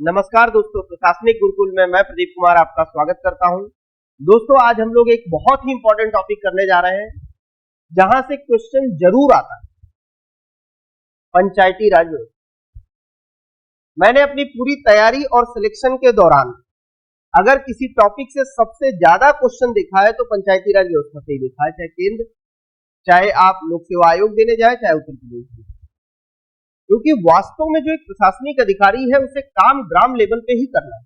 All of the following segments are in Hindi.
नमस्कार दोस्तों, प्रशासनिक गुरुकुल में मैं प्रदीप कुमार आपका स्वागत करता हूं। दोस्तों, आज हम लोग एक बहुत ही इंपॉर्टेंट टॉपिक करने जा रहे हैं, जहां से क्वेश्चन जरूर आता है, पंचायती राज व्यवस्था। मैंने अपनी पूरी तैयारी और सिलेक्शन के दौरान अगर किसी टॉपिक से सबसे ज्यादा क्वेश्चन देखा है तो पंचायती राज व्यवस्था से ही देखा है, चाहे केंद्र, चाहे आप लोक सेवा आयोग देने जाए, चाहे उत्तर प्रदेश, क्योंकि वास्तव में जो एक प्रशासनिक अधिकारी है उसे काम ग्राम लेवल पे ही करना है,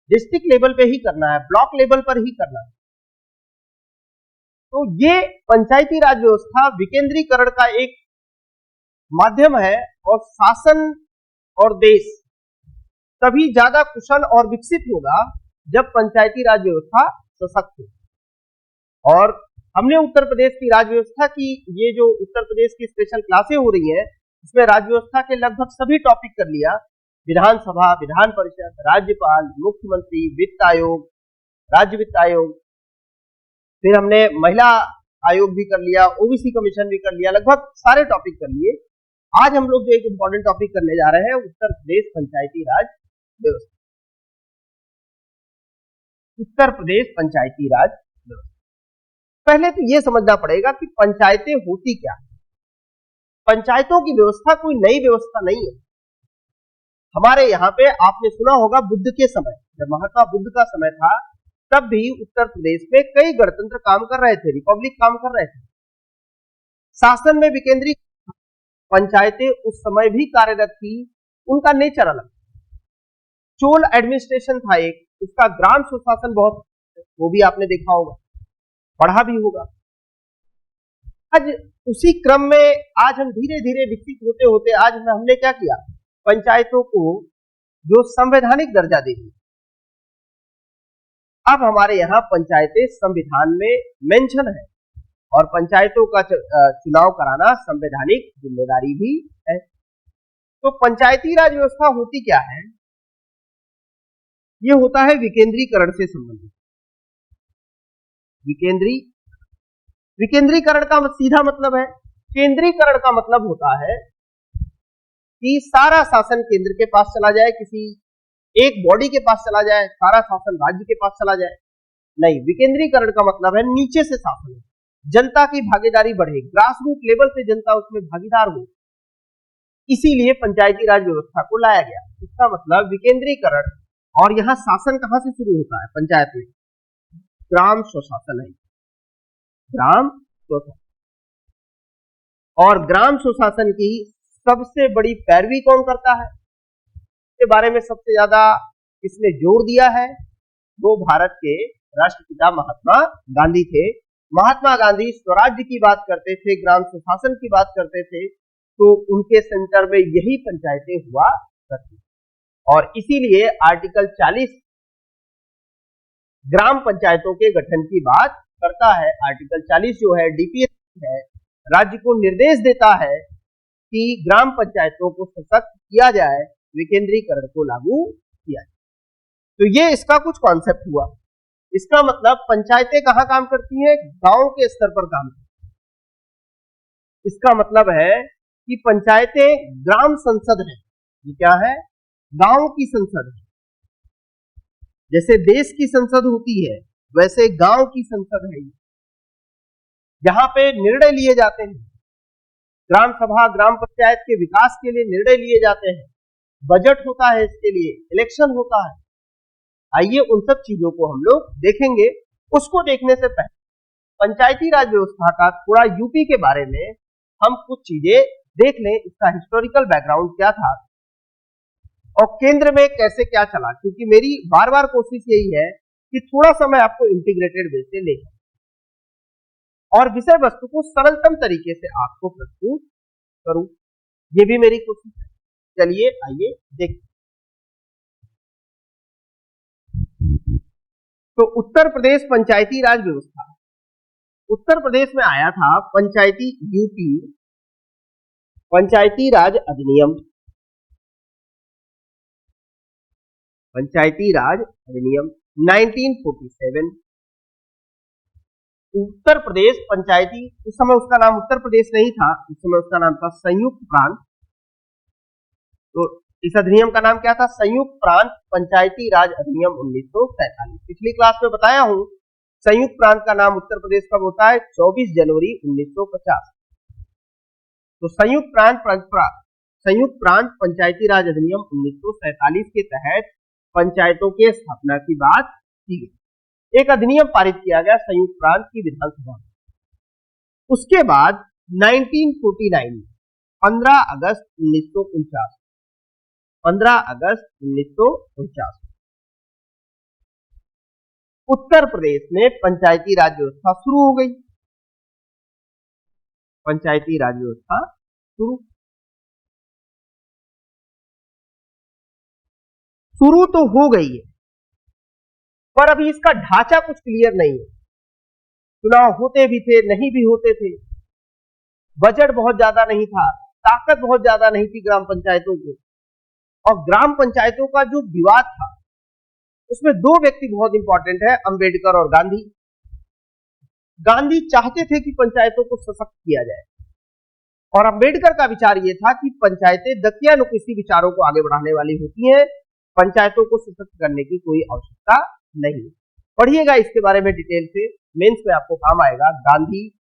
डिस्ट्रिक्ट लेवल पे ही करना है, ब्लॉक लेवल पर ही करना है। तो ये पंचायती राज व्यवस्था विकेंद्रीकरण का एक माध्यम है और शासन और देश तभी ज्यादा कुशल और विकसित होगा जब पंचायती राज व्यवस्था सशक्त हो। और हमने उत्तर प्रदेश की राज व्यवस्था की, ये जो उत्तर प्रदेश की स्पेशल क्लासें हो रही हैं, इसमें राज व्यवस्था के लगभग सभी टॉपिक कर लिया। विधानसभा, विधान परिषद, राज्यपाल, मुख्यमंत्री, वित्त आयोग, राज्य वित्त आयोग, फिर हमने महिला आयोग भी कर लिया, ओबीसी कमीशन भी कर लिया, लगभग सारे टॉपिक कर लिए। आज हम लोग जो एक इंपॉर्टेंट टॉपिक करने जा रहे हैं, उत्तर प्रदेश पंचायती राज व्यवस्था। उत्तर प्रदेश पंचायती राज व्यवस्था, पहले तो यह समझना पड़ेगा कि पंचायतें होती क्या है। पंचायतों की व्यवस्था कोई नई व्यवस्था नहीं है। हमारे यहाँ पे आपने सुना होगा, बुद्ध के समय, जब महात्मा बुद्ध का समय था, तब भी उत्तर प्रदेश में कई गणतंत्र काम कर रहे थे, रिपब्लिक काम कर रहे थे। शासन में विकेंद्रीकरण, पंचायतें उस समय भी कार्यरत थी, उनका नेचर अलग। चोल एडमिनिस्ट्रेशन था एक, उसका ग्राम सुशासन बहुत, वो भी आपने देखा होगा, पढ़ा भी होगा। आज उसी क्रम में आज हम धीरे धीरे विकसित होते होते आज हमने क्या किया, पंचायतों को जो संवैधानिक दर्जा दे दिया। अब हमारे यहाँ पंचायतें संविधान में मेंशन है और पंचायतों का चुनाव कराना संवैधानिक जिम्मेदारी भी है। तो पंचायती राज व्यवस्था होती क्या है? ये होता है विकेंद्रीकरण से संबंधित। विकेंद्रीकरण का सीधा मतलब है, केंद्रीकरण का मतलब होता है कि सारा शासन केंद्र के पास चला जाए, किसी एक बॉडी के पास चला जाए, सारा शासन राज्य के पास चला जाए। नहीं, विकेंद्रीकरण का मतलब है नीचे से शासन, जनता की भागीदारी बढ़े, ग्रास रूट लेवल से जनता उसमें भागीदार हो। इसीलिए पंचायती राज व्यवस्था को लाया गया। इसका मतलब विकेंद्रीकरण। और यहां शासन कहां से शुरू होता है? पंचायत में ग्राम स्वशासन है, ग्राम स्वशासन। और ग्राम स्वशासन की सबसे बड़ी पैरवी कौन करता है, इसके बारे में सबसे ज्यादा किसने जोर दिया है? वो भारत के राष्ट्रपिता महात्मा गांधी थे। महात्मा गांधी स्वराज्य की बात करते थे, ग्राम स्वशासन की बात करते थे, तो उनके सेंटर में यही पंचायतें हुआ करती। और इसीलिए आर्टिकल 40 ग्राम पंचायतों के गठन की बात करता है। आर्टिकल 40 जो है डीपीएस है, राज्य को निर्देश देता है कि ग्राम पंचायतों को सशक्त किया जाए, विकेंद्रीकरण को लागू किया जाए। तो ये इसका कुछ कॉन्सेप्ट हुआ। इसका मतलब पंचायतें कहां काम करती हैं? गांव के स्तर पर काम करती हैं। इसका मतलब है कि पंचायतें ग्राम संसद है। ये क्या है? गांव की संसद है। जैसे देश की संसद होती है, वैसे गांव की संसद है, जहां पे निर्णय लिए जाते हैं। ग्राम सभा, ग्राम पंचायत के विकास के लिए निर्णय लिए जाते हैं, बजट होता है, इसके लिए इलेक्शन होता है। आइए उन सब चीजों को हम लोग देखेंगे। उसको देखने से पहले पंचायती राज व्यवस्था का थोड़ा यूपी के बारे में हम कुछ चीजें देख लें, इसका हिस्टोरिकल बैकग्राउंड क्या था और केंद्र में कैसे क्या चला। क्योंकि मेरी बार बार कोशिश यही है कि थोड़ा सा मैं आपको इंटीग्रेटेड वे से ले और विषय वस्तु को सरलतम तरीके से आपको प्रस्तुत करूं, ये भी मेरी कोशिश है। चलिए आइए देखते। तो उत्तर प्रदेश पंचायती राज व्यवस्था, उत्तर प्रदेश में आया था पंचायती यूपी पंचायती राज अधिनियम, पंचायती राज अधिनियम 1947। उत्तर प्रदेश पंचायती, उस समय उसका नाम उत्तर प्रदेश नहीं था, उस समय उसका नाम था संयुक्त प्रांत। तो इस अधिनियम का नाम क्या था? संयुक्त प्रांत पंचायती राज अधिनियम 1947। पिछली क्लास में बताया हूं संयुक्त प्रांत का नाम उत्तर प्रदेश कब होता है? 24 जनवरी 1950। तो संयुक्त प्रांत पंचायती राज अधिनियम 1947 के तहत पंचायतों के स्थापना की बात की गई। एक अधिनियम पारित किया गया संयुक्त प्रांत की विधानसभा में। उसके बाद 1949 15 अगस्त 1949 उत्तर प्रदेश में पंचायती राज व्यवस्था शुरू हो गई। पंचायती राज व्यवस्था शुरू तो हो गई है, पर अभी इसका ढांचा कुछ क्लियर नहीं है। चुनाव होते भी थे, नहीं भी होते थे, बजट बहुत ज्यादा नहीं था, ताकत बहुत ज्यादा नहीं थी ग्राम पंचायतों को। और ग्राम पंचायतों का जो विवाद था उसमें दो व्यक्ति बहुत इंपॉर्टेंट है, अंबेडकर और गांधी। गांधी चाहते थे कि पंचायतों को सशक्त किया जाए और अंबेडकर का विचार यह था कि पंचायतें दकियानुकसी विचारों को आगे बढ़ाने वाली होती हैं, पंचायतों को सशक्त करने की कोई आवश्यकता नहीं। पढ़िएगा इसके बारे में डिटेल से, मेंस में आपको काम आएगा गांधी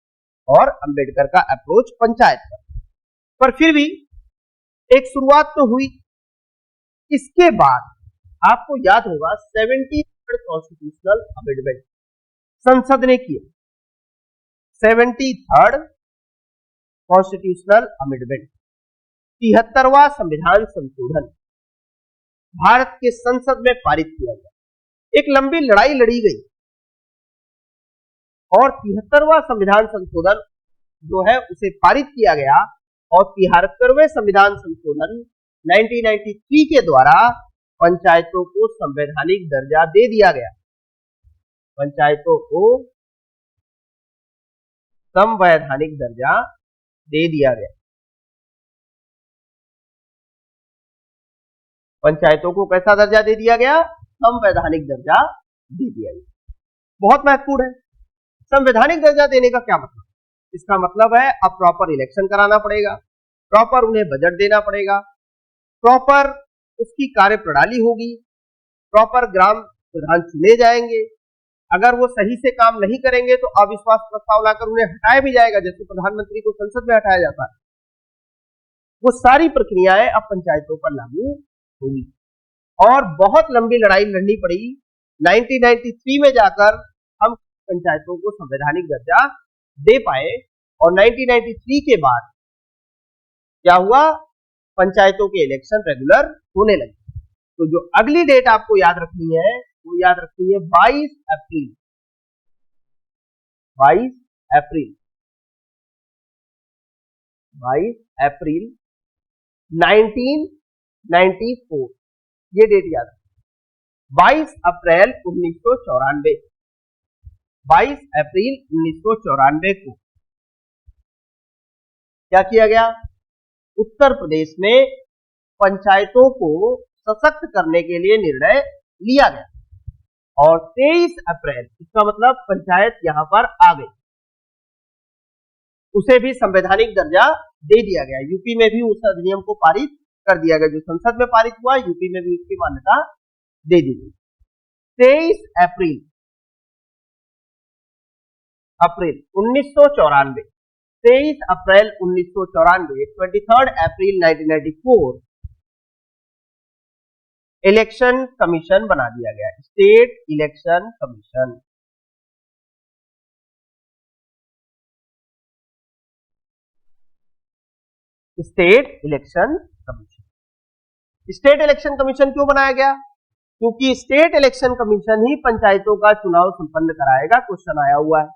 और अंबेडकर का अप्रोच पंचायत पर फिर भी एक शुरुआत तो हुई। इसके बाद आपको याद होगा 73rd कॉन्स्टिट्यूशनल अमेंडमेंट संसद ने किया। 73rd कॉन्स्टिट्यूशनल अमेंडमेंट 73वां संविधान संशोधन भारत के संसद में पारित किया गया। एक लंबी लड़ाई लड़ी गई और 73वां संविधान संशोधन जो है उसे पारित किया गया और 73वें संविधान संशोधन 1993 के द्वारा पंचायतों को संवैधानिक दर्जा दे दिया गया। पंचायतों को संवैधानिक दर्जा दे दिया गया। पंचायतों को कैसा दर्जा दे दिया गया? संवैधानिक दर्जा दे दिया गया। बहुत महत्वपूर्ण है। संवैधानिक दर्जा देने का क्या मतलब? इसका मतलब है अब प्रॉपर इलेक्शन कराना पड़ेगा, प्रॉपर उन्हें बजट देना पड़ेगा, प्रॉपर उसकी कार्य प्रणाली होगी, प्रॉपर ग्राम प्रधान चुने जाएंगे। अगर वो सही से काम नहीं करेंगे तो अविश्वास प्रस्ताव लाकर उन्हें हटाया भी जाएगा, जैसे प्रधानमंत्री को संसद में हटाया जाता है। वो सारी प्रक्रियाएं अब पंचायतों पर लागू होगी और बहुत लंबी लड़ाई लड़नी पड़ी। 1993 में जाकर हम पंचायतों को संवैधानिक दर्जा दे पाए और 1993 के बाद क्या हुआ? पंचायतों के इलेक्शन रेगुलर होने लगे। तो जो अगली डेट आपको याद रखनी है वो याद रखनी है 22 अप्रैल 1994। ये डेट याद रखिए, 22 अप्रैल 1994। 22 अप्रैल 1994 को क्या किया गया? उत्तर प्रदेश में पंचायतों को सशक्त करने के लिए निर्णय लिया गया और 23 अप्रैल, इसका मतलब पंचायत यहां पर आ गई, उसे भी संवैधानिक दर्जा दे दिया गया। यूपी में भी उस अधिनियम को पारित कर दिया गया, जो संसद में पारित हुआ, यूपी में भी उसकी मान्यता दे दी गई। 23 अप्रैल 1994, 23 अप्रैल 1994, 23 अप्रैल 1994 इलेक्शन कमीशन बना दिया गया, state election commission. State election commission. State election commission क्यों बनाया गया? क्योंकि स्टेट इलेक्शन कमीशन ही पंचायतों का चुनाव संपन्न कराएगा। क्वेश्चन आया हुआ है।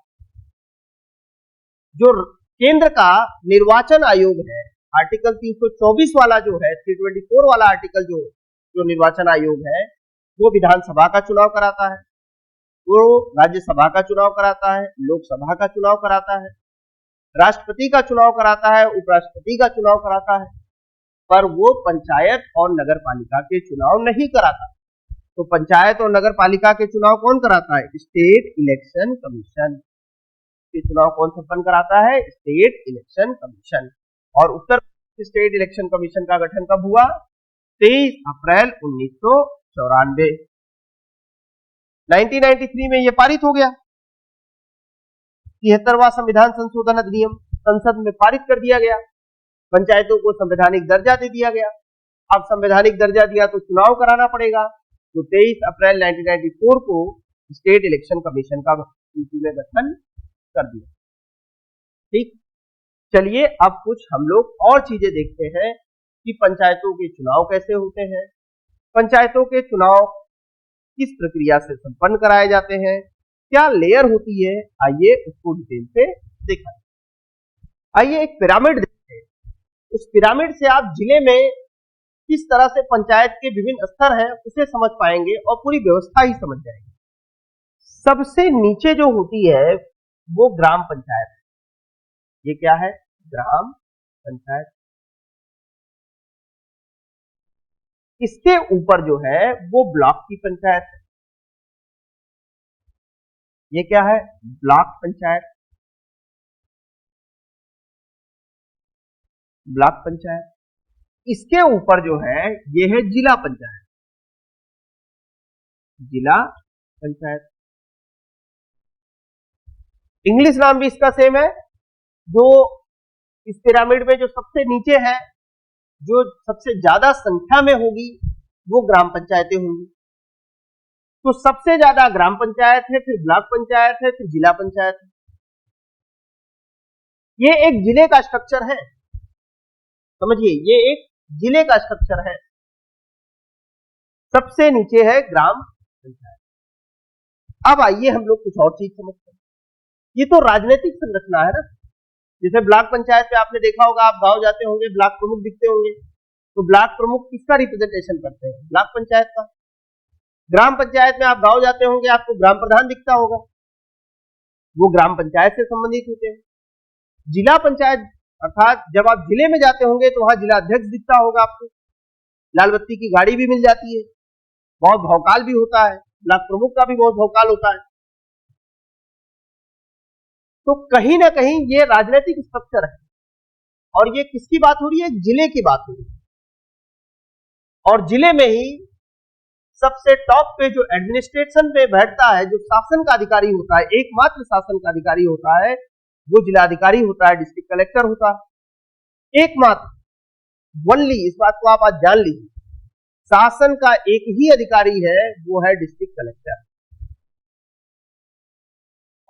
जो केंद्र का निर्वाचन आयोग है, आर्टिकल 324 वाला जो है, 324 वाला आर्टिकल जो निर्वाचन आयोग है, वो विधानसभा का चुनाव कराता है, वो राज्यसभा का चुनाव कराता है, लोकसभा का चुनाव कराता है, राष्ट्रपति का चुनाव कराता है, उपराष्ट्रपति का चुनाव कराता है, पर वो पंचायत और नगर पालिका के चुनाव नहीं कराता। तो पंचायत और नगर पालिका के चुनाव कौन कराता है? स्टेट इलेक्शन कमीशन के चुनाव कौन संपन्न कराता है? State election commission. और Uttar Pradesh state election commission का गठन कब हुआ? 23 अप्रैल 1994। 1993 में यह पारित हो गया। 73वां संविधान संशोधन अधिनियम संसद में पारित कर दिया गया। पंचायतों को संवैधानिक दर्जा दे दिया गया। अब संवैधानिक दर्जा दिया तो चुनाव कराना पड़ेगा। तो 23 अप्रैल 1994 को स्टेट इलेक्शन कमीशन का यूपी में गठन कर दिया। ठीक, चलिए अब कुछ हम लोग और चीजें देखते हैं कि पंचायतों के चुनाव कैसे होते हैं, पंचायतों के चुनाव किस प्रक्रिया से संपन्न कराए जाते हैं, क्या लेयर होती है, आइए उसको डिटेल से देखा। आइए एक पिरामिड देखते हैं। उस पिरामिड से आप जिले में किस तरह से पंचायत के विभिन्न स्तर हैं उसे समझ पाएंगे और पूरी व्यवस्था ही समझ जाएंगे। सबसे नीचे जो होती है वो ग्राम पंचायत है। ये क्या है? ग्राम पंचायत। इसके ऊपर जो है वो ब्लॉक की पंचायत है। ये क्या है? ब्लॉक पंचायत। ब्लॉक पंचायत। इसके ऊपर जो है ये है जिला पंचायत। जिला पंचायत। इंग्लिश नाम भी इसका सेम है। जो इस पिरामिड में जो सबसे नीचे है, जो सबसे ज्यादा संख्या में होगी वो ग्राम पंचायतें होंगी। तो सबसे ज्यादा ग्राम पंचायत है, फिर ब्लॉक पंचायत है, फिर जिला पंचायत है। ये एक जिले का स्ट्रक्चर है, समझिए, ये एक जिले का स्ट्रक्चर है। सबसे नीचे है ग्राम पंचायत। अब आइए हम लोग कुछ और चीज समझते हैं। ये तो राजनीतिक संरचना है ना। जैसे ब्लॉक पंचायत पे आपने देखा होगा, आप गांव जाते होंगे, ब्लॉक प्रमुख दिखते होंगे। तो ब्लॉक प्रमुख किसका रिप्रेजेंटेशन करते हैं? ब्लॉक पंचायत का। ग्राम पंचायत में आप गांव जाते होंगे, आपको ग्राम प्रधान दिखता होगा, वो ग्राम पंचायत से संबंधित होते हैं। जिला पंचायत अर्थात जब आप जिले में जाते होंगे तो वहां जिला अध्यक्ष दिखता होगा आपको, लाल बत्ती की गाड़ी भी मिल जाती है, बहुत भौकाल भी होता है, ब्लॉक प्रमुख का भी बहुत भौकाल होता है। तो कहीं ना कहीं ये राजनीतिक स्ट्रक्चर है। और ये किसकी बात हो रही है? जिले की बात हो रही है। और जिले में ही सबसे टॉप पे जो एडमिनिस्ट्रेशन पे बैठता है, जो शासन का अधिकारी होता है, एकमात्र शासन का अधिकारी होता है, वो जिलाधिकारी होता है, डिस्ट्रिक्ट कलेक्टर होता है। एकमात्र ओनली, इस बात को आप आज जान लीजिए, शासन का एक ही अधिकारी है, वो है डिस्ट्रिक्ट कलेक्टर।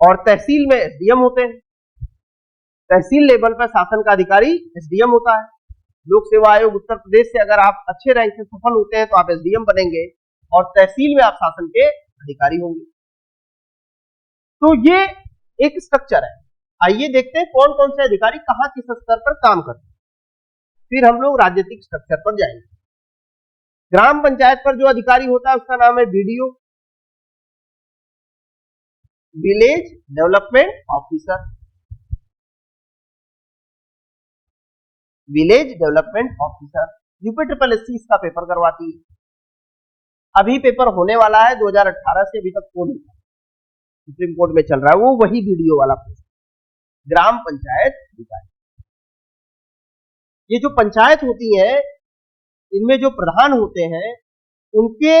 और तहसील में एसडीएम होते हैं। तहसील लेवल पर शासन का अधिकारी एसडीएम होता है। लोक सेवा आयोग उत्तर प्रदेश से अगर आप अच्छे रैंक से सफल होते हैं तो आप एसडीएम बनेंगे और तहसील में आप शासन के अधिकारी होंगे। तो ये एक स्ट्रक्चर है। आइए देखते हैं कौन कौन से अधिकारी कहां किस स्तर पर काम करते हैं, फिर हम लोग राजनीतिक स्ट्रक्चर पर जाएंगे। ग्राम पंचायत पर जो अधिकारी होता है उसका नाम है BDO, village development officer. Village development officer. UP triple SC इसका पेपर करवाती है। अभी पेपर होने वाला है 2018 से, अभी तक कोई नहीं, सुप्रीम कोर्ट में चल रहा है, वो वही वीडियो वाला पोस्ट। ग्राम पंचायत अधिकारी। ये जो पंचायत होती है इनमें जो प्रधान होते हैं उनके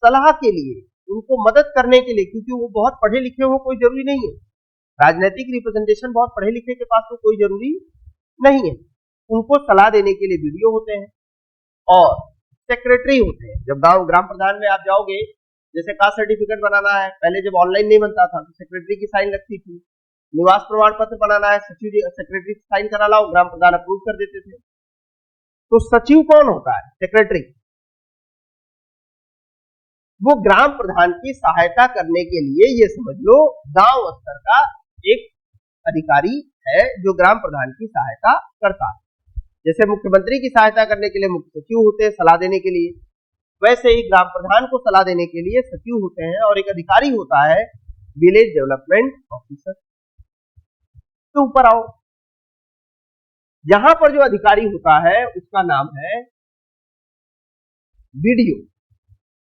सलाह के लिए, उनको मदद करने के लिए, क्योंकि वो बहुत पढ़े लिखे हो कोई जरूरी नहीं है, राजनीतिक रिप्रेजेंटेशन बहुत पढ़े लिखे के पास तो कोई जरूरी नहीं है, उनको सलाह देने के लिए वीडियो होते हैं और सेक्रेटरी होते हैं। जब गांव ग्राम प्रधान में आप जाओगे, जैसे कास्ट सर्टिफिकेट बनाना है, पहले जब ऑनलाइन नहीं बनता था तो सेक्रेटरी की साइन लगती थी। निवास प्रमाण पत्र बनाना है, सचिव सेक्रेटरी साइन करा लाओ, ग्राम प्रधान अप्रूव कर देते थे। तो सचिव कौन होता है? सेक्रेटरी। वो ग्राम प्रधान की सहायता करने के लिए, ये समझ लो, गांव स्तर का एक अधिकारी है जो ग्राम प्रधान की सहायता करता है। जैसे मुख्यमंत्री की सहायता करने के लिए मुख्य सचिव होते हैं सलाह देने के लिए, वैसे ही ग्राम प्रधान को सलाह देने के लिए सचिव होते हैं और एक अधिकारी होता है विलेज डेवलपमेंट ऑफिसर। तो ऊपर आओ, यहां पर जो अधिकारी होता है उसका नाम है बीडीओ।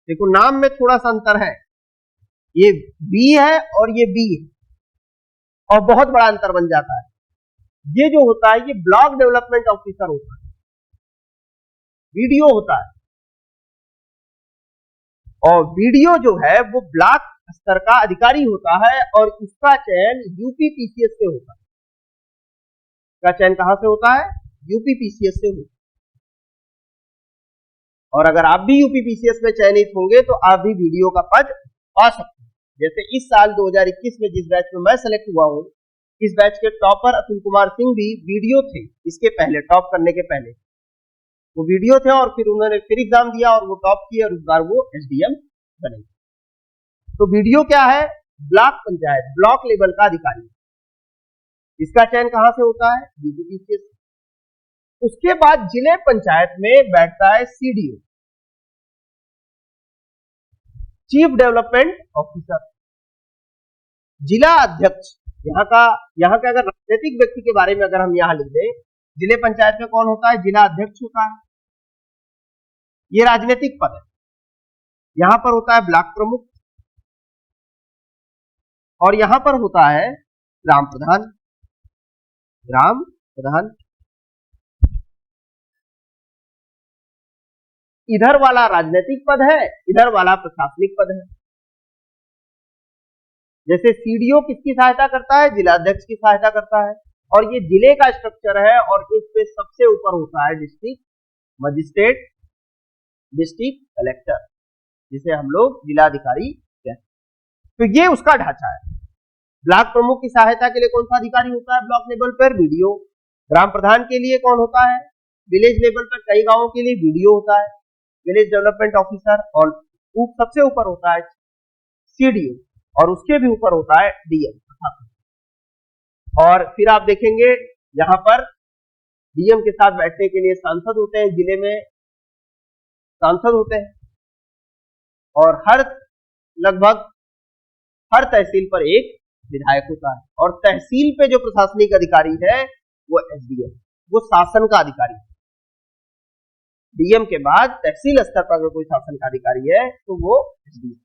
देखो नाम में थोड़ा सा अंतर है, ये बी है और ये बी है, और बहुत बड़ा अंतर बन जाता है। ये जो होता है ये ब्लॉक डेवलपमेंट ऑफिसर होता है। वीडियो होता है, और वीडियो जो है वो ब्लॉक स्तर का अधिकारी होता है और इसका चयन यूपीपीसीएस से होता है। इसका चयन कहां से होता है? यूपीपीसीएस से होता है। और अगर आप भी यूपीपीसीएस में चयनित होंगे तो आप भी वीडियो का पद पा सकते हैं। जैसे इस साल 2021 में जिस बैच में मैं सेलेक्ट हुआ हूं, इस बैच के टॉपर अतुल कुमार सिंह भी वीडियो थे। इसके पहले टॉप करने के पहले वो वीडियो थे और फिर उन्होंने फिर एग्जाम दिया और वो टॉप किए और इस बार वो एसडीएम बने। तो वीडियो क्या है? ब्लॉक पंचायत, ब्लॉक लेवल का अधिकारी। इसका चयन कहां से होता है? यूपीपीसीएस। उसके बाद जिले पंचायत में बैठता है सीडीओ, चीफ डेवलपमेंट ऑफिसर। जिला अध्यक्ष, यहाँ के अगर राजनीतिक व्यक्ति के बारे में अगर हम यहाँ लिख दें, जिले पंचायत में कौन होता है? जिला अध्यक्ष होता है। ये राजनीतिक पद है। यहां पर होता है ब्लॉक प्रमुख और यहां पर होता है ग्राम प्रधान। ग्राम प्रधान इधर वाला राजनीतिक पद है, इधर वाला प्रशासनिक पद है। जैसे सीडीओ किसकी सहायता करता है? जिलाध्यक्ष की सहायता करता है। और ये जिले का स्ट्रक्चर है और इस पे सबसे ऊपर होता है डिस्ट्रिक्ट मजिस्ट्रेट, डिस्ट्रिक्ट कलेक्टर, जिसे हम लोग जिलाधिकारी कहते हैं। तो ये उसका ढांचा है। ब्लॉक प्रमुख की सहायता के लिए कौन सा अधिकारी होता है ब्लॉक लेवल पर? वीडीओ। ग्राम प्रधान के लिए कौन होता है? विलेज लेवल पर कई गांवों के लिए वीडीओ होता है, विलेज डेवलपमेंट ऑफिसर। और सबसे ऊपर होता है सीडीओ और उसके भी ऊपर होता है डीएम। और फिर आप देखेंगे यहां पर डीएम के साथ बैठने के लिए सांसद होते हैं, जिले में सांसद होते हैं। और लगभग हर तहसील पर एक विधायक होता है। और तहसील पे जो प्रशासनिक अधिकारी है वो एसडीएम, वो शासन का अधिकारी है। डीएम के बाद तहसील स्तर पर अगर कोई शासन का अधिकारी है तो वो एसडीएम।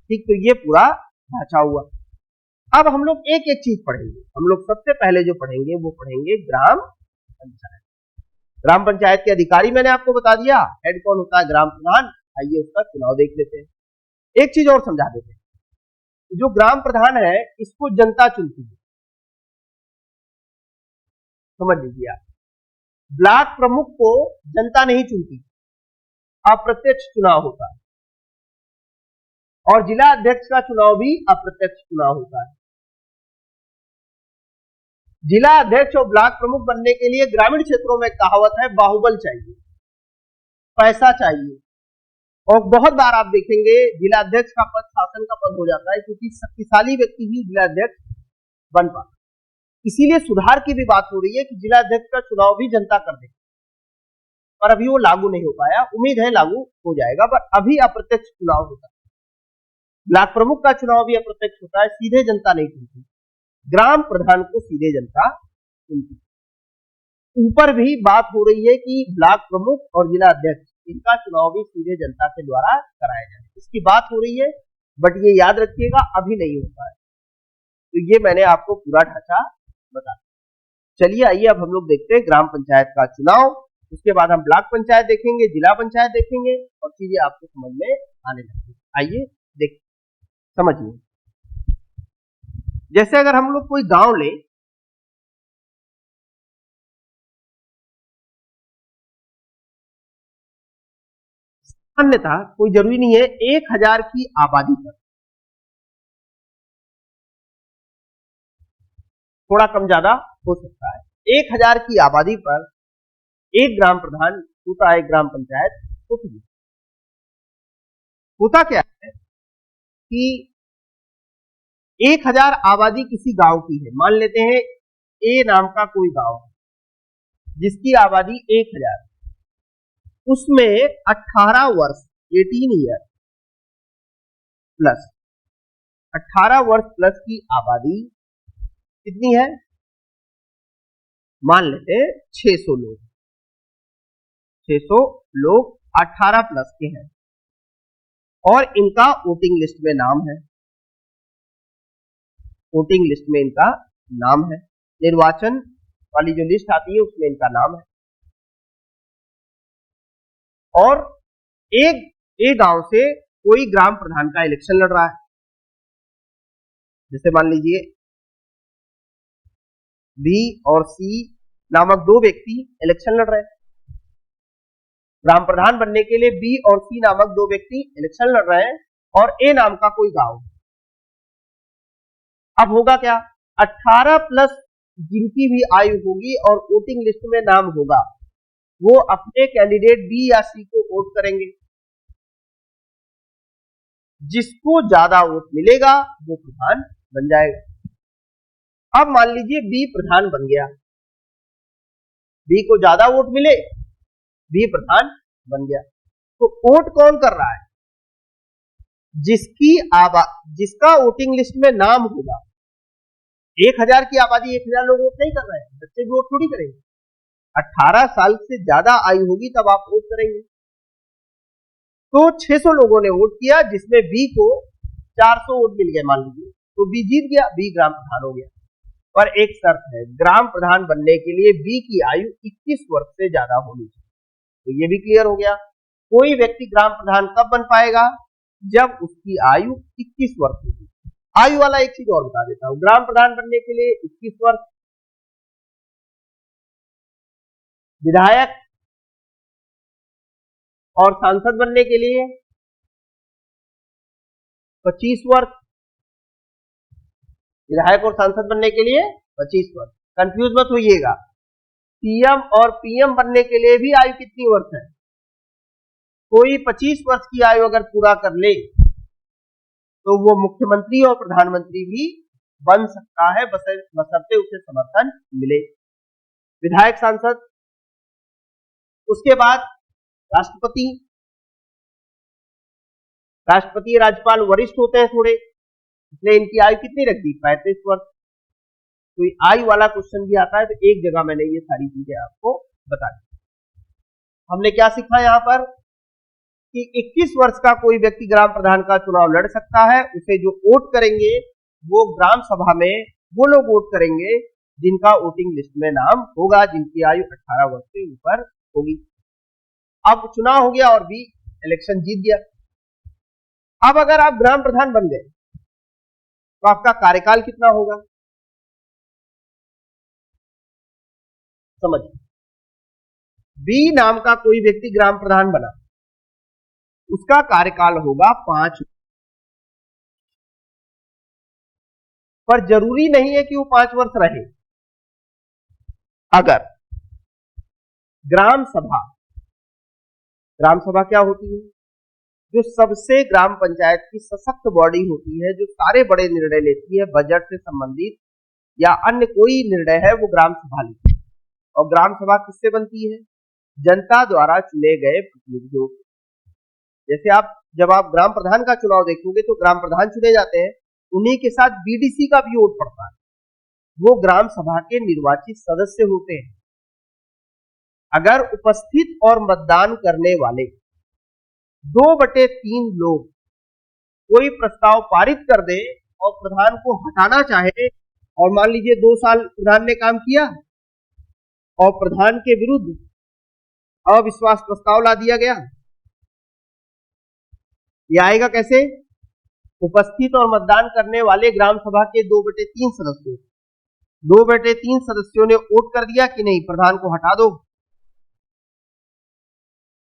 ठीक, तो ये पूरा ढांचा हुआ। अब हम लोग एक एक चीज पढ़ेंगे। हम लोग सबसे पहले जो पढ़ेंगे वो पढ़ेंगे ग्राम पंचायत। ग्राम पंचायत के अधिकारी मैंने आपको बता दिया, हेड कौन होता है? ग्राम प्रधान। आइए उसका चुनाव देख लेते हैं। एक चीज और समझा देते हैं, जो ग्राम प्रधान है इसको जनता चुनती है, समझ लीजिए आप। ब्लॉक प्रमुख को जनता नहीं चुनती, अप्रत्यक्ष चुनाव होता है। और जिला अध्यक्ष का चुनाव भी अप्रत्यक्ष चुनाव होता है। जिला अध्यक्ष और ब्लॉक प्रमुख बनने के लिए ग्रामीण क्षेत्रों में कहावत है, बाहुबल चाहिए, पैसा चाहिए। और बहुत बार आप देखेंगे जिला अध्यक्ष का पद शासन का पद हो जाता है, क्योंकि शक्तिशाली व्यक्ति ही जिला अध्यक्ष बन पाता। इसीलिए सुधार की भी बात हो रही है कि जिला अध्यक्ष का चुनाव भी जनता कर दे, पर अभी वो लागू नहीं हो पाया। उम्मीद है लागू हो जाएगा, पर अभी अप्रत्यक्ष चुनाव होता है। ब्लॉक प्रमुख का चुनाव भी अप्रत्यक्ष होता है, सीधे जनता नहीं चुनती। ग्राम प्रधान को सीधे जनता चुनती। ऊपर भी बात हो रही है कि ब्लॉक प्रमुख और जिला अध्यक्ष इनका चुनाव भी सीधे जनता के द्वारा कराया जाए, इसकी बात हो रही है। बट ये याद रखिएगा, अभी नहीं होता है। तो ये मैंने आपको पूरा ढांचा बता। चलिए आइए अब हम लोग देखते हैं ग्राम पंचायत का चुनाव। उसके बाद हम ब्लॉक पंचायत देखेंगे, जिला पंचायत देखेंगे और चीजें आपको समझ में आने लगेंगी। आइए देख समझिए। जैसे अगर हम लोग कोई गांव ले, अन्यथा कोई जरूरी नहीं है 1000 की आबादी पर, थोड़ा कम ज्यादा हो सकता है। 1000 की आबादी पर एक ग्राम प्रधान होता है, ग्राम पंचायत होती है। होता क्या है कि 1000 आबादी किसी गांव की है। मान लेते हैं ए नाम का कोई गांव है जिसकी आबादी 1000, उसमें 18 वर्ष 18 ईयर प्लस 18 वर्ष प्लस की आबादी कितनी है? मान लेते हैं 600 लोग। 600 लोग 18 प्लस के हैं और इनका वोटिंग लिस्ट में नाम है। वोटिंग लिस्ट में इनका नाम है, निर्वाचन वाली जो लिस्ट आती है उसमें इनका नाम है। और एक गांव से कोई ग्राम प्रधान का इलेक्शन लड़ रहा है। जैसे मान लीजिए बी और सी नामक दो व्यक्ति इलेक्शन लड़ रहे हैं। ग्राम प्रधान बनने के लिए बी और सी नामक दो व्यक्ति इलेक्शन लड़ रहे हैं और ए नाम का कोई गांव। अब होगा क्या, 18 प्लस जिनकी भी आयु होगी और वोटिंग लिस्ट में नाम होगा, वो अपने कैंडिडेट बी या सी को वोट करेंगे। जिसको ज्यादा वोट मिलेगा वो प्रधान बन जाएगा। अब मान लीजिए बी प्रधान बन गया, बी को ज्यादा वोट मिले, बी प्रधान बन गया। तो वोट कौन कर रहा है, जिसका वोटिंग लिस्ट में नाम होगा। 1000 की आबादी 1000 लोग वोट नहीं कर रहे हैं, बच्चे भी वोट थोड़ी करेंगे। 18 साल से ज्यादा आयु होगी तब आप वोट करेंगे। तो 600 लोगों ने वोट किया, जिसमें बी को 400 वोट मिल गए मान लीजिए, तो बी जीत गया, बी ग्राम प्रधान हो गया। पर एक शर्त है, ग्राम प्रधान बनने के लिए बी की आयु 21 वर्ष से ज्यादा होनी चाहिए। तो ये भी क्लियर हो गया। कोई व्यक्ति ग्राम प्रधान कब बन पाएगा, जब उसकी आयु 21 वर्ष होगी। आयु वाला एक चीज और बता देता हूं, ग्राम प्रधान बनने के लिए 21 वर्ष, विधायक और सांसद बनने के लिए 25 वर्ष, विधायक और सांसद बनने के लिए 25 वर्ष। कंफ्यूज मत होइएगा, सीएम और पीएम बनने के लिए भी आयु कितनी वर्ष है। कोई 25 वर्ष की आयु अगर पूरा कर ले तो वो मुख्यमंत्री और प्रधानमंत्री भी बन सकता है, बशर्ते उसे समर्थन मिले। विधायक, सांसद, उसके बाद राष्ट्रपति, राज्यपाल वरिष्ठ होते हैं थोड़े, इसलिए इनकी आयु कितनी रख दी, 35 वर्ष। तो आयु वाला क्वेश्चन भी आता है, तो एक जगह मैंने ये सारी चीजें आपको बता दी। हमने क्या सीखा यहाँ पर कि 21 वर्ष का कोई व्यक्ति ग्राम प्रधान का चुनाव लड़ सकता है। उसे जो वोट करेंगे वो ग्राम सभा में वो लोग वोट करेंगे जिनका वोटिंग लिस्ट में नाम होगा, जिनकी आयु 18 वर्ष से ऊपर होगी। अब चुनाव हो गया और भी इलेक्शन जीत गया। अब अगर आप ग्राम प्रधान बन गए तो आपका कार्यकाल कितना होगा, समझिए। बी नाम का कोई व्यक्ति ग्राम प्रधान बना, उसका कार्यकाल होगा 5। पर जरूरी नहीं है कि वो 5 वर्ष रहे। अगर ग्राम सभा क्या होती है, जो सबसे ग्राम पंचायत की सशक्त बॉडी होती है, जो सारे बड़े निर्णय लेती है, बजट से संबंधित या अन्य कोई निर्णय है वो ग्राम सभा लेती है। और ग्राम सभा किससे बनती है, जनता द्वारा चुने गए प्रतिनिधियों। जैसे जब आप ग्राम प्रधान का चुनाव देखोगे तो ग्राम प्रधान चुने जाते हैं, उन्हीं के साथ बीडीसी का भी वोट पड़ता है, वो ग्राम सभा के निर्वाचित सदस्य होते हैं। अगर उपस्थित और मतदान करने वाले 2/3 लोग कोई प्रस्ताव पारित कर दे और प्रधान को हटाना चाहे, और मान लीजिए 2 साल प्रधान ने काम किया और प्रधान के विरुद्ध अविश्वास प्रस्ताव ला दिया गया, यह आएगा कैसे, उपस्थित और मतदान करने वाले ग्राम सभा के 2/3 सदस्यों 2/3 सदस्यों ने वोट कर दिया कि नहीं प्रधान को हटा दो,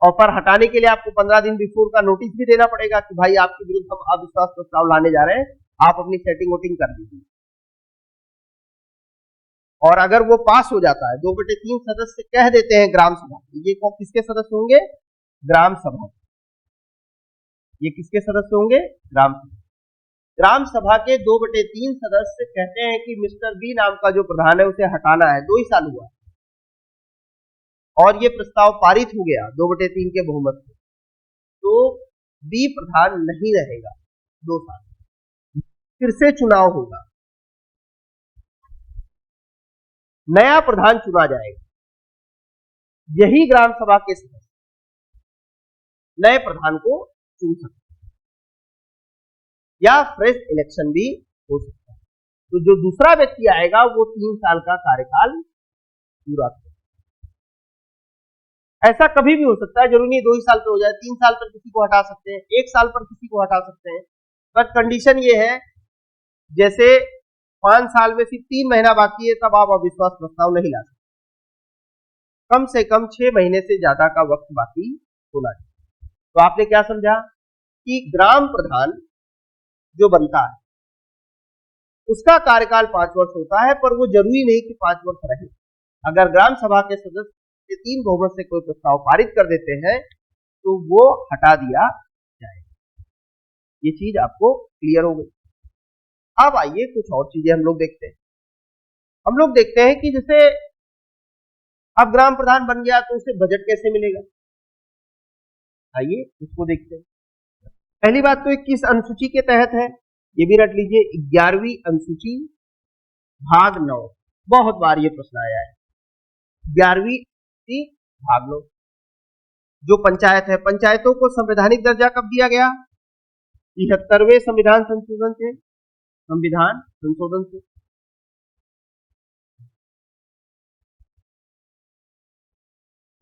और पर हटाने के लिए आपको 15 दिन बिफोर का नोटिस भी देना पड़ेगा कि भाई आपके विरुद्ध हम अविश्वास प्रस्ताव लाने जा रहे हैं, आप अपनी सेटिंग वोटिंग कर दीजिए। और अगर वो पास हो जाता है, 2/3 सदस्य कह देते हैं ग्राम सभा, ये किसके सदस्य होंगे, ग्राम सभा। ये किसके सदस्य होंगे, ग्राम सभा। ग्राम सभा के 2/3 सदस्य कहते हैं कि मिस्टर बी नाम का जो प्रधान है उसे हटाना है, 2 ही साल हुआ और ये प्रस्ताव पारित हो गया 2/3 के बहुमत से, तो बी प्रधान नहीं रहेगा 2 साल, फिर से चुनाव होगा, नया प्रधान चुना जाएगा। यही ग्राम सभा के सदस्य नए प्रधान को चुन सकते हैं या फ्रेश इलेक्शन भी हो सकता है। तो जो दूसरा व्यक्ति आएगा वो 3 साल का कार्यकाल पूरा करेगा। ऐसा कभी भी हो सकता है, जरूरी नहीं 2 ही साल पे हो जाए, 3 साल पर किसी को हटा सकते हैं, 1 साल पर किसी को हटा सकते हैं, पर कंडीशन ये है जैसे 5 साल में सिर्फ 3 महीना बाकी है तब आप अविश्वास प्रस्ताव नहीं ला सकते, कम से कम 6 महीने से ज्यादा का वक्त बाकी होना चाहिए। तो आपने क्या समझा कि ग्राम प्रधान जो बनता है उसका कार्यकाल 5 वर्ष होता है, पर वो जरूरी नहीं कि 5 वर्ष रहे। अगर ग्राम सभा के सदस्य 3 बहुमत से कोई प्रस्ताव पारित कर देते हैं तो वो हटा दिया जाएगा। ये चीज आपको क्लियर हो गई। अब आइए कुछ और चीजें हम लोग देखते हैं। हम लोग देखते हैं कि जैसे अब ग्राम प्रधान बन गया तो उसे बजट कैसे मिलेगा, आइए उसको देखते हैं। पहली बात तो किस अनुसूची के तहत है, ये भी रट लीजिए, 11वीं अनुसूची भाग 9। बहुत बार ये प्रश्न आया है, 11वीं भाग 9। जो पंचायत है, पंचायतों को संवैधानिक दर्जा कब दिया गया? 73वें संविधान संशोधन से, संविधान संशोधन से।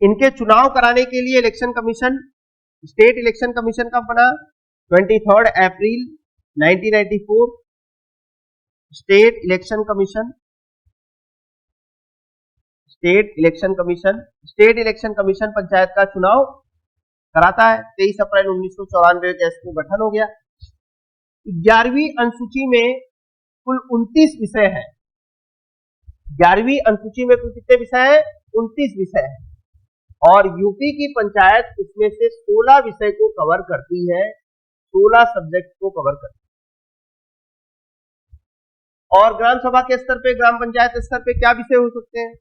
इनके चुनाव कराने के लिए election commission, state election commission कब बना? 23 अप्रैल 1994। State election commission, state election commission, state election commission panchayat का चुनाव कराता है। 23 अप्रैल 1994 के इसको गठन हो गया। 11वीं अनुसूची में कुल 29 विषय हैं। 11वीं अनुसूची में कुल कितने विषय हैं? 29 विषय हैं। और यूपी की पंचायत उसमें से 16 विषय को कवर करती है, 16 सब्जेक्ट को कवर करती है। और ग्राम सभा के स्तर पे, ग्राम पंचायत स्तर पे क्या विषय हो सकते हैं?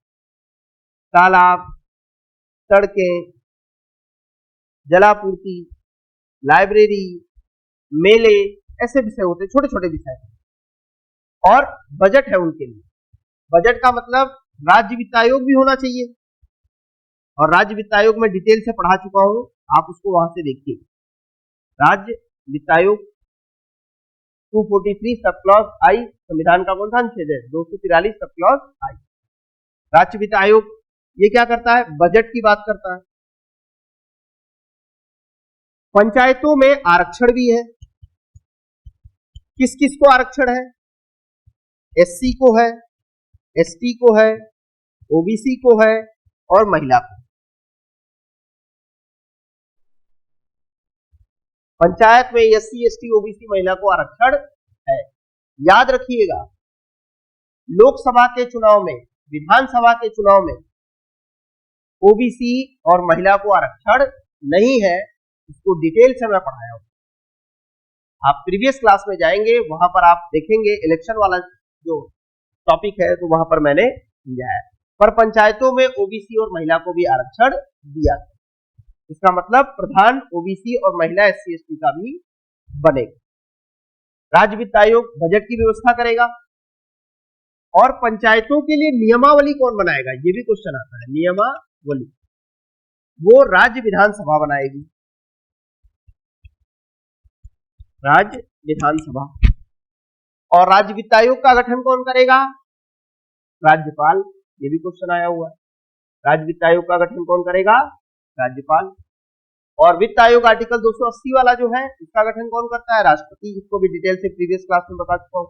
तालाब, सड़कें, जलापूर्ति, लाइब्रेरी, मेले, ऐसे विषय होते हैं, छोटे छोटे विषय। और बजट है उनके लिए। बजट का मतलब राज्य वित्त आयोग भी होना चाहिए, और राज्य वित्त आयोग में डिटेल से पढ़ा चुका हूं, आप उसको वहां से देखिए। राज्य वित्त आयोग 243 सब क्लॉज आई, संविधान का कौन सा अनुच्छेद है? 243 सब क्लॉज आई। राज्य वित्त आयोग ये क्या करता है? बजट की बात करता है। पंचायतों में आरक्षण भी है। किस किस को आरक्षण है? एससी को है, एसटी को है, ओबीसी को है और महिला को। पंचायत में एससी, एसटी, ओबीसी, महिला को आरक्षण है। याद रखिएगा, लोकसभा के चुनाव में, विधानसभा के चुनाव में ओबीसी और महिला को आरक्षण नहीं है। इसको डिटेल से मैं पढ़ाया हूं, आप प्रीवियस क्लास में जाएंगे, वहां पर आप देखेंगे इलेक्शन वाला जो टॉपिक है, तो वहां पर मैंने समझाया। पर पंचायतों में ओबीसी और महिला को भी आरक्षण दिया था। इसका मतलब प्रधान ओबीसी और महिला एससी एसटी का भी बनेगा। राज्य वित्त आयोग बजट की व्यवस्था करेगा। और पंचायतों के लिए नियमावली कौन बनाएगा? ये भी क्वेश्चन आता है। नियमावली वो राज्य विधानसभा बनाएगी, राज्य विधानसभा। और राज्य वित्त आयोग का गठन कौन करेगा? राज्यपाल। ये भी क्वेश्चन आया हुआ है, राज्य वित्त आयोग का गठन कौन करेगा? राज्यपाल। और वित्त आयोग आर्टिकल 280 वाला जो है, इसका गठन कौन करता है? राष्ट्रपति। इसको भी डिटेल से प्रीवियस क्लास में बता चुका हूं।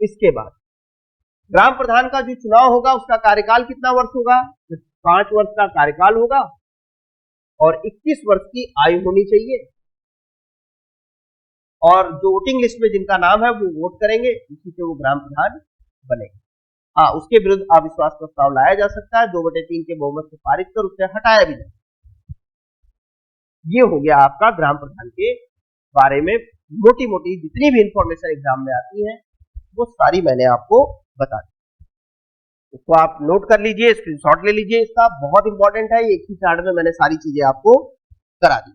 इसके बाद ग्राम प्रधान का जो चुनाव होगा उसका कार्यकाल कितना वर्ष होगा? 5 वर्ष का कार्यकाल होगा और 21 वर्ष की आयु होनी चाहिए। और जो वोटिंग लिस्ट में जिनका नाम है वो वोट करेंगे, इसी से वो ग्राम प्रधान बनेगा। हाँ, उसके विरुद्ध अविश्वास प्रस्ताव लाया जा सकता है, 2/3 के बहुमत से पारित कर उसे हटाया भी जाए। ये हो गया आपका ग्राम प्रधान के बारे में मोटी मोटी जितनी भी इंफॉर्मेशन एग्जाम में आती है वो सारी मैंने आपको बता दी। इसको आप नोट कर लीजिए, स्क्रीनशॉट ले लीजिए, इसका बहुत इंपॉर्टेंट है। एक ही चार्ट में मैंने सारी चीजें आपको करा दी।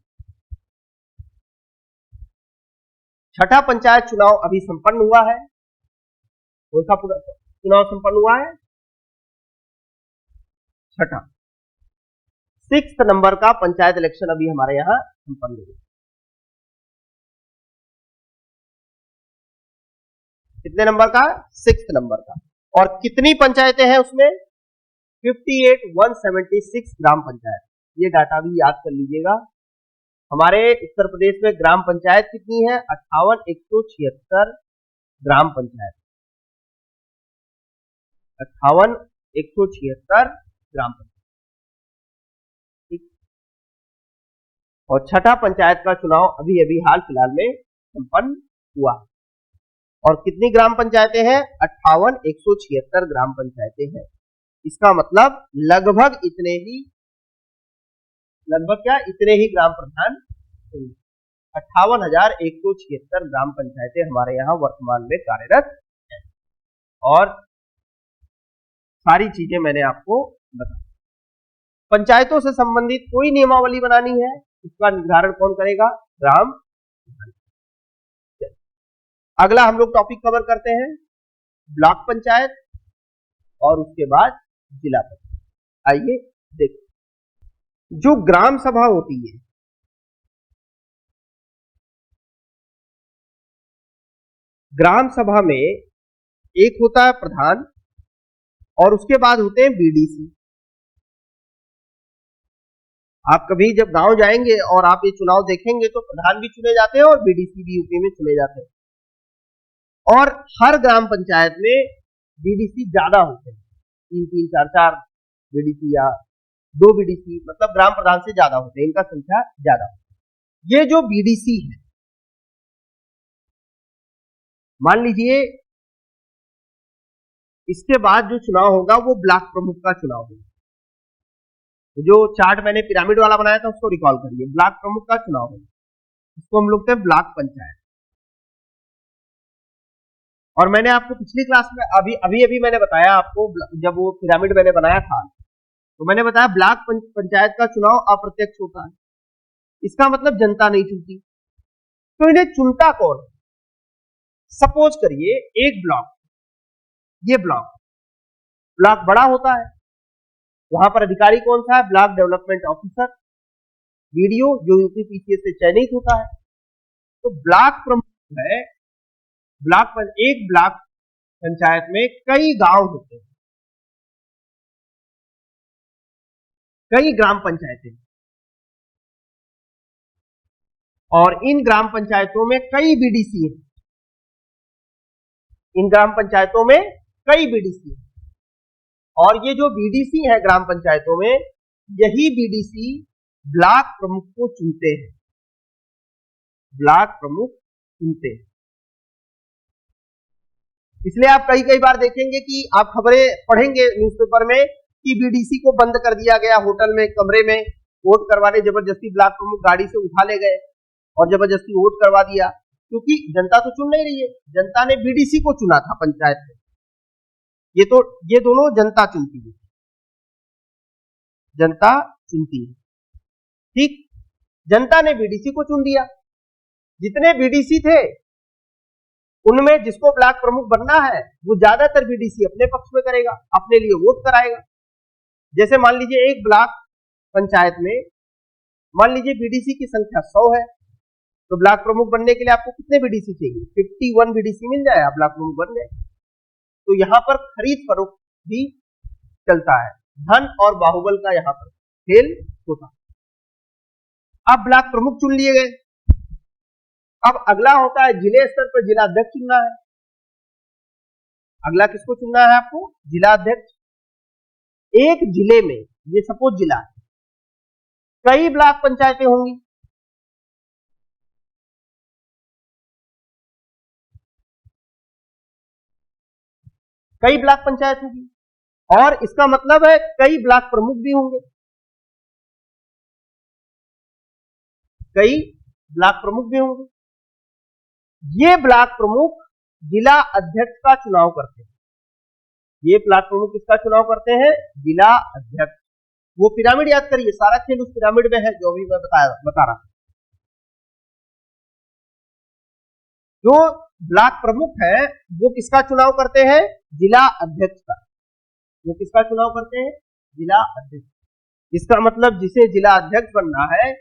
छठा पंचायत चुनाव अभी संपन्न हुआ है। कौन सा चुनाव संपन्न हुआ है? छठा, 6th नंबर का पंचायत इलेक्शन अभी हमारे यहां संपन्न हुआ। कितने नंबर का? 6th नंबर का। और कितनी पंचायतें हैं उसमें? 58,176 ग्राम पंचायत। ये डाटा भी याद कर लीजिएगा। हमारे उत्तर प्रदेश में ग्राम पंचायत कितनी है? 58,176 ग्राम पंचायत। 58,176 ग्राम पंचायत। और छठा पंचायत का चुनाव अभी अभी हाल फिलहाल में संपन्न हुआ। और कितनी ग्राम पंचायतें हैं? 58,176 ग्राम पंचायतें हैं। इसका मतलब लगभग इतने ही ग्राम प्रधान, 58,176 ग्राम पंचायतें हमारे यहाँ वर्तमान में कार्यरत हैं। और सारी चीजें मैंने आपको बताई। पंचायतों से संबंधित कोई नियमावली बनानी है, इसका निर्धारण कौन करेगा? ग्राम प्रधान। अगला हम लोग टॉपिक कवर करते हैं ब्लॉक पंचायत और उसके बाद जिला पंचायत। आइए देखिए, जो ग्राम सभा होती है, ग्राम सभा में एक होता है प्रधान और उसके बाद होते हैं बीडीसी। आप कभी जब गांव जाएंगे और आप ये चुनाव देखेंगे तो प्रधान भी चुने जाते हैं और बीडीसी भी यूपी में चुने जाते हैं। और हर ग्राम पंचायत में बीडीसी ज्यादा होते हैं, 3-3, 4-4 बीडीसी या 2 बीडीसी, मतलब ग्राम प्रधान से ज्यादा होते हैं, इनका संख्या ज्यादा होती है। ये जो बीडीसी है, मान लीजिए इसके बाद जो चुनाव होगा वो ब्लॉक प्रमुख का चुनाव होगा। जो चार्ट मैंने पिरामिड वाला बनाया था उसको रिकॉल करिए। ब्लॉक प्रमुख का चुनाव होगा, इसको हम लोग कहते हैं ब्लॉक पंचायत। और मैंने आपको पिछली क्लास में अभी मैंने बताया आपको, जब वो पिरामिड मैंने बनाया था तो मैंने बताया ब्लॉक पंचायत का चुनाव अप्रत्यक्ष होता है। इसका मतलब जनता नहीं चुनती। तो इन्हें चुनता कौन? सपोज करिए एक ब्लॉक, ये ब्लॉक बड़ा होता है, वहां पर अधिकारी कौन सा है? ब्लॉक डेवलपमेंट ऑफिसर, बीडीओ, जो यूपी पीसीएस से चयनित होता है। तो ब्लॉक प्रमुख है। एक ब्लॉक पंचायत में कई गांव होते हैं, कई ग्राम पंचायतें, और इन ग्राम पंचायतों में कई बीडीसी हैं। इन ग्राम पंचायतों में कई बीडीसी हैं। और ये जो बीडीसी है ग्राम पंचायतों में, यही बीडीसी ब्लॉक प्रमुख को चुनते हैं। ब्लॉक प्रमुख चुनते हैं। इसलिए आप कई बार देखेंगे कि आप खबरें पढ़ेंगे न्यूज़पेपर में कि बीडीसी को बंद कर दिया गया होटल में, कमरे में, वोट करवाने जबरदस्ती ब्लॉक प्रमुख गाड़ी से उठा ले गए और जबरदस्ती वोट करवा दिया, क्योंकि जनता तो चुन नहीं रही है। जनता ने बीडीसी को चुना था पंचायत में। ये दोनों जनता चुनती है, जनता चुनती है। ठीक, जनता ने बीडीसी को चुन दिया। जितने बीडीसी थे उनमें जिसको ब्लॉक प्रमुख बनना है वो ज्यादातर बीडीसी अपने पक्ष में करेगा, अपने लिए वोट कराएगा। जैसे मान लीजिए एक ब्लॉक पंचायत में मान लीजिए बीडीसी की संख्या 100 है, तो ब्लॉक प्रमुख बनने के लिए आपको कितने बीडीसी चाहिए? 51 बीडीसी मिल जाए, आप ब्लॉक प्रमुख बन गए। तो यहां पर खरीद फरोख्त भी चलता है, धन और बाहुबल का यहां पर खेल होता है। अब ब्लॉक प्रमुख चुन लिए गए। अब अगला होता है जिले स्तर पर जिला अध्यक्ष चुनना है। अगला किसको चुनना है आपको? जिला अध्यक्ष। एक जिले में, ये सपोज जिला है, कई ब्लॉक पंचायतें होंगी। कई ब्लॉक पंचायत होगी और इसका मतलब है कई ब्लॉक प्रमुख भी होंगे। कई ब्लॉक प्रमुख भी होंगे। ये ब्लॉक प्रमुख जिला अध्यक्ष का चुनाव करते हैं। ये ब्लॉक प्रमुख किसका चुनाव करते हैं? जिला अध्यक्ष। वो पिरामिड याद करिए, सारा खेल उस पिरामिड में है जो अभी मैं बता रहा हूं। जो ब्लॉक प्रमुख है वो किसका चुनाव करते हैं? जिला अध्यक्ष का। वो किसका चुनाव करते हैं? जिला अध्यक्ष। इसका मतलब जिसे जिला अध्यक्ष बनना है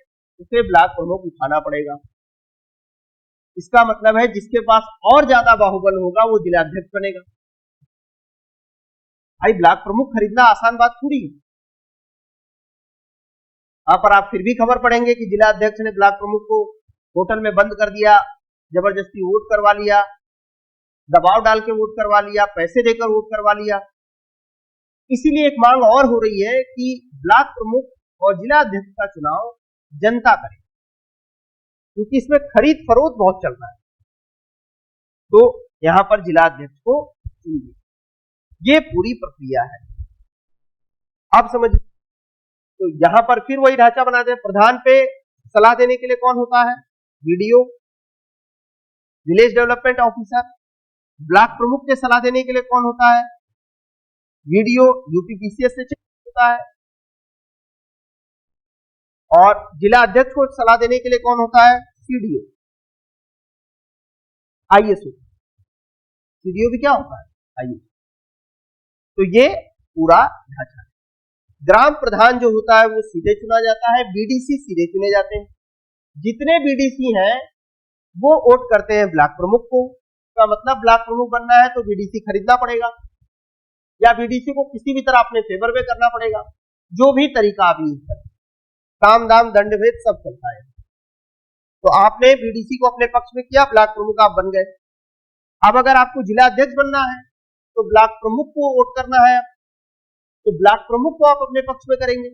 उसे ब्लॉक प्रमुख उठाना पड़ेगा। इसका मतलब है जिसके पास और ज्यादा बाहुबल होगा वो जिला अध्यक्ष बनेगा। भाई ब्लॉक प्रमुख खरीदना आसान बात थोड़ी है। वहां पर आप फिर भी खबर पढ़ेंगे कि जिला अध्यक्ष ने ब्लॉक प्रमुख को होटल में बंद कर दिया, जबरदस्ती वोट करवा लिया, दबाव डाल के वोट करवा लिया, पैसे देकर वोट करवा लिया। इसीलिए एक मांग और हो रही है कि ब्लॉक प्रमुख और जिला अध्यक्ष का चुनाव जनता करे, क्योंकि इसमें खरीद फरोख्त बहुत चल रहा है। तो यहां पर जिला अध्यक्ष को चुनिए, ये पूरी प्रक्रिया है। अब समझ, तो यहां पर फिर वही ढांचा बनाते हैं। प्रधान पे सलाह देने के लिए कौन होता है? Video, village development officer. Block प्रमुख के सलाह देने के लिए कौन होता है? वीडीओ, यूपीपीसीएस से होता है। और जिला अध्यक्ष को सलाह देने के लिए कौन होता है? CDO, ISO. सीडीओ भी क्या होता है? आईएसओ। तो ये पूरा ढांचा है। ग्राम प्रधान जो होता है वो सीधे चुना जाता है, बीडीसी सीधे चुने जाते हैं। जितने बीडीसी हैं वो वोट करते हैं ब्लॉक प्रमुख को। का मतलब ब्लॉक प्रमुख बनना है तो बीडीसी खरीदना पड़ेगा, या बीडीसी को किसी भी तरह अपने फेवर में करना पड़ेगा। जो भी तरीका आप यूज करें, काम दाम दंड भेद सब चलता है। तो आपने बीडीसी को अपने पक्ष में किया, ब्लॉक प्रमुख आप बन गए। अब अगर आपको जिला अध्यक्ष बनना है तो ब्लॉक प्रमुख को वोट करना है, तो ब्लॉक प्रमुख को आप अपने पक्ष में करेंगे।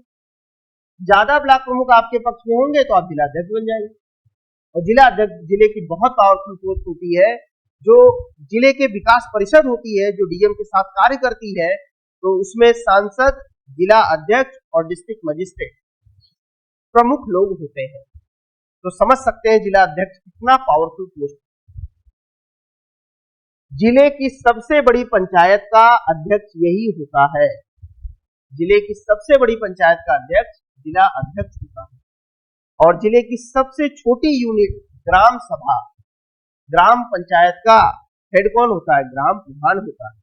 ज्यादा ब्लॉक प्रमुख आपके पक्ष में होंगे तो आप जिला अध्यक्ष बन जाएंगे। और जिला अध्यक्ष जिले की बहुत पावरफुल पोस्ट होती है, जो जिले के विकास परिषद होती है, जो डीएम के साथ कार्य करती है। तो उसमें सांसद, जिला अध्यक्ष और डिस्ट्रिक्ट मजिस्ट्रेट प्रमुख लोग होते हैं। तो समझ सकते हैं जिला अध्यक्ष कितना पावरफुल पोस्ट। जिले की सबसे बड़ी पंचायत का अध्यक्ष यही होता है। जिले की सबसे बड़ी पंचायत का अध्यक्ष जिला अध्यक्ष होता है। और जिले की सबसे छोटी यूनिट ग्राम सभा, ग्राम पंचायत का हेड कौन होता है? ग्राम प्रधान होता है।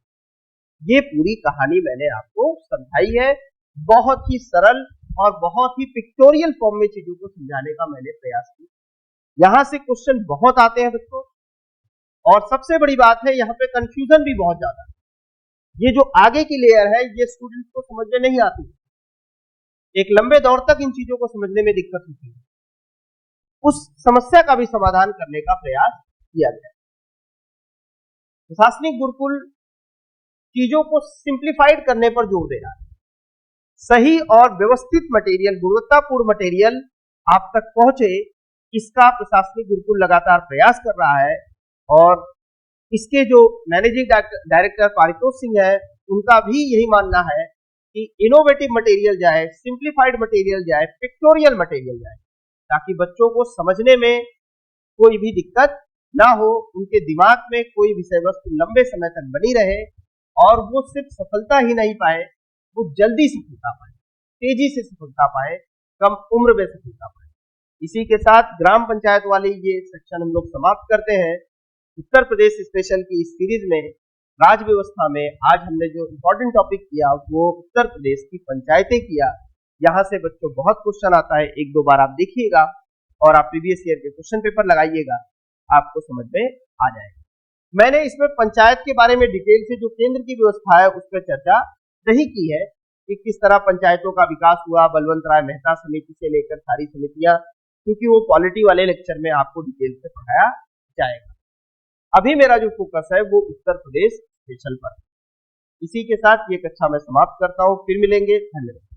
ये पूरी कहानी मैंने आपको समझाई है, बहुत ही सरल और बहुत ही पिक्टोरियल फॉर्म में चीजों को समझाने का मैंने प्रयास किया। यहां से क्वेश्चन बहुत आते हैं बच्चों, और सबसे बड़ी बात है यहाँ पे कंफ्यूजन भी बहुत ज्यादा है। ये जो आगे की लेयर है ये स्टूडेंट्स को समझ में नहीं आती, एक लंबे दौर तक इन चीजों को समझने में दिक्कत होती है। उस समस्या का भी समाधान करने का प्रयास किया गया। प्रशासनिक गुरुकुल चीजों को सिंप्लीफाइड करने पर जोर दे रहा है। सही और व्यवस्थित मटेरियल, गुणवत्तापूर्ण मटेरियल आप तक पहुंचे, इसका प्रशासनिक गुरुकुल लगातार प्रयास कर रहा है। और इसके जो मैनेजिंग डायरेक्टर पारितोष सिंह है, उनका भी यही मानना है कि इनोवेटिव मटेरियल जाए, सिंप्लीफाइड मटेरियल जाए, पिक्टोरियल मटेरियल जाए, ताकि बच्चों को समझने में कोई भी दिक्कत ना हो, उनके दिमाग में कोई विषय वस्तु लंबे समय तक बनी रहे और वो सिर्फ सफलता ही नहीं पाए, वो जल्दी सफलता पाए, तेजी से सफलता पाए, कम उम्र में सफलता पाए। इसी के साथ ग्राम पंचायत वाली ये सेक्शन हम लोग समाप्त करते हैं। उत्तर प्रदेश स्पेशल की इस सीरीज में राज्य व्यवस्था में आज हमने जो इम्पोर्टेंट टॉपिक किया वो उत्तर प्रदेश की पंचायतें किया। यहाँ से बच्चों बहुत क्वेश्चन आता है, एक दो बार आप देखिएगा और आप प्रीवियस ईयर के क्वेश्चन पेपर लगाइएगा, आपको समझ में आ जाएगा। मैंने इसमें पंचायत के बारे में डिटेल से जो केंद्र की व्यवस्था है उस पर चर्चा नहीं की है कि किस तरह पंचायतों का विकास हुआ, बलवंत राय मेहता समिति से लेकर सारी समितियां, क्योंकि वो पॉलिटी वाले लेक्चर में आपको डिटेल से पढ़ाया जाएगा। अभी मेरा जो फोकस है वो उत्तर प्रदेश स्पेशल पर। इसी के साथ ये कक्षा मैं समाप्त करता हूं, फिर मिलेंगे, धन्यवाद।